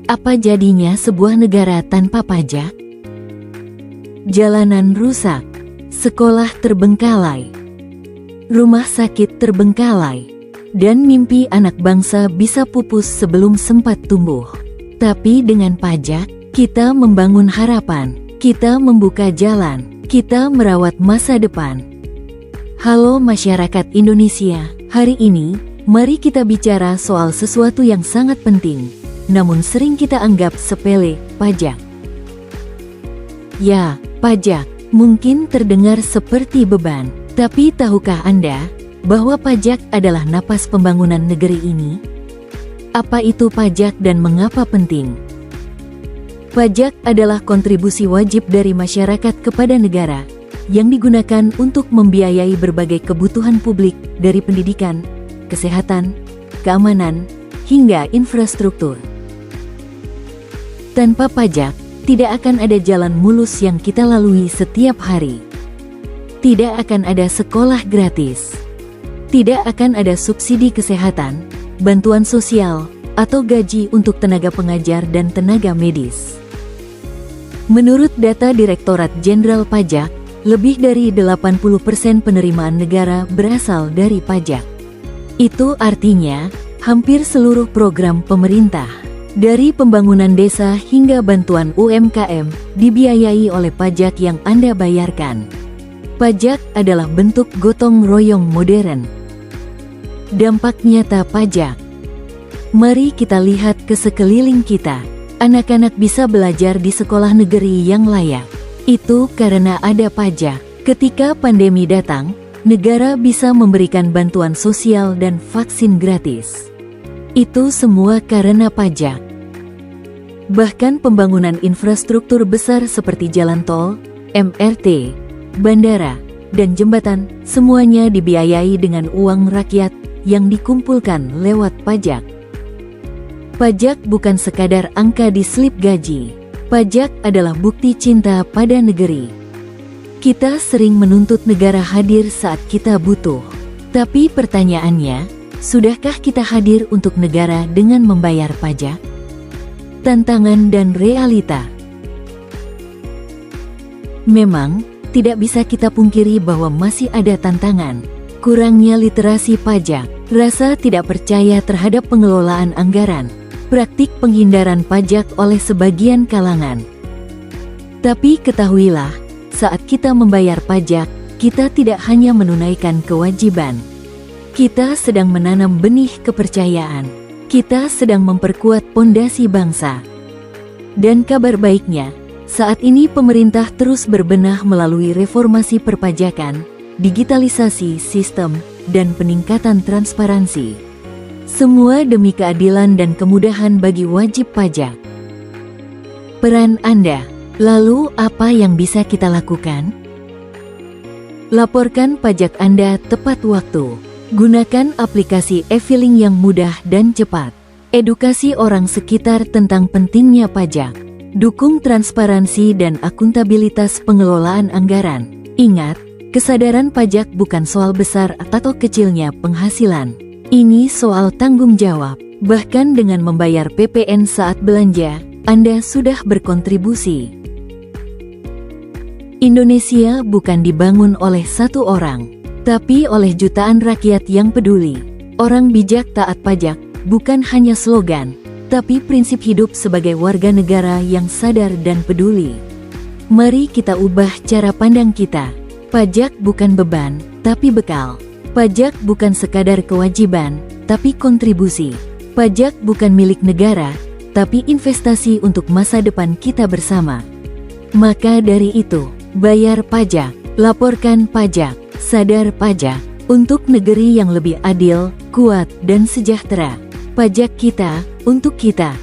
Apa jadinya sebuah negara tanpa pajak? Jalanan rusak, sekolah terbengkalai, rumah sakit terbengkalai, dan mimpi anak bangsa bisa pupus sebelum sempat tumbuh. Tapi dengan pajak, kita membangun harapan, kita membuka jalan, kita merawat masa depan. Halo masyarakat Indonesia, hari ini, mari kita bicara soal sesuatu yang sangat penting, namun sering kita anggap sepele, pajak. Ya, pajak, mungkin terdengar seperti beban, tapi tahukah Anda, bahwa pajak adalah napas pembangunan negeri ini? Apa itu pajak dan mengapa penting? Pajak adalah kontribusi wajib dari masyarakat kepada negara, yang digunakan untuk membiayai berbagai kebutuhan publik dari pendidikan, kesehatan, keamanan, hingga infrastruktur. Tanpa pajak, tidak akan ada jalan mulus yang kita lalui setiap hari. Tidak akan ada sekolah gratis. Tidak akan ada subsidi kesehatan, bantuan sosial, atau gaji untuk tenaga pengajar dan tenaga medis. Menurut data Direktorat Jenderal Pajak, lebih dari 80% penerimaan negara berasal dari pajak. Itu artinya, hampir seluruh program pemerintah, dari pembangunan desa hingga bantuan UMKM, dibiayai oleh pajak yang Anda bayarkan. Pajak adalah bentuk gotong royong modern. Dampak nyata pajak. Mari kita lihat ke sekeliling kita. Anak-anak bisa belajar di sekolah negeri yang layak. Itu karena ada pajak. Ketika pandemi datang, negara bisa memberikan bantuan sosial dan vaksin gratis. Itu semua karena pajak. Bahkan pembangunan infrastruktur besar seperti jalan tol, MRT, bandara, dan jembatan, semuanya dibiayai dengan uang rakyat yang dikumpulkan lewat pajak. Pajak bukan sekadar angka di slip gaji. Pajak adalah bukti cinta pada negeri. Kita sering menuntut negara hadir saat kita butuh. Tapi pertanyaannya, sudahkah kita hadir untuk negara dengan membayar pajak? Tantangan dan realita. Memang, tidak bisa kita pungkiri bahwa masih ada tantangan. Kurangnya literasi pajak, rasa tidak percaya terhadap pengelolaan anggaran, praktik penghindaran pajak oleh sebagian kalangan. Tapi ketahuilah, saat kita membayar pajak, kita tidak hanya menunaikan kewajiban. Kita sedang menanam benih kepercayaan. Kita sedang memperkuat pondasi bangsa. Dan kabar baiknya, saat ini pemerintah terus berbenah melalui reformasi perpajakan, digitalisasi sistem, dan peningkatan transparansi. Semua demi keadilan dan kemudahan bagi wajib pajak. Peran Anda. Lalu apa yang bisa kita lakukan? Laporkan pajak Anda tepat waktu. Gunakan aplikasi e-filing yang mudah dan cepat. Edukasi orang sekitar tentang pentingnya pajak. Dukung transparansi dan akuntabilitas pengelolaan anggaran. Ingat, kesadaran pajak bukan soal besar atau kecilnya penghasilan. Ini soal tanggung jawab. Bahkan dengan membayar PPN saat belanja, Anda sudah berkontribusi. Indonesia bukan dibangun oleh satu orang, tapi oleh jutaan rakyat yang peduli. Orang bijak taat pajak bukan hanya slogan, tapi prinsip hidup sebagai warga negara yang sadar dan peduli. Mari kita ubah cara pandang kita. Pajak bukan beban, tapi bekal. Pajak bukan sekadar kewajiban, tapi kontribusi. Pajak bukan milik negara, tapi investasi untuk masa depan kita bersama. Maka dari itu, bayar pajak, laporkan pajak, sadar pajak, untuk negeri yang lebih adil, kuat, dan sejahtera. Pajak kita, untuk kita.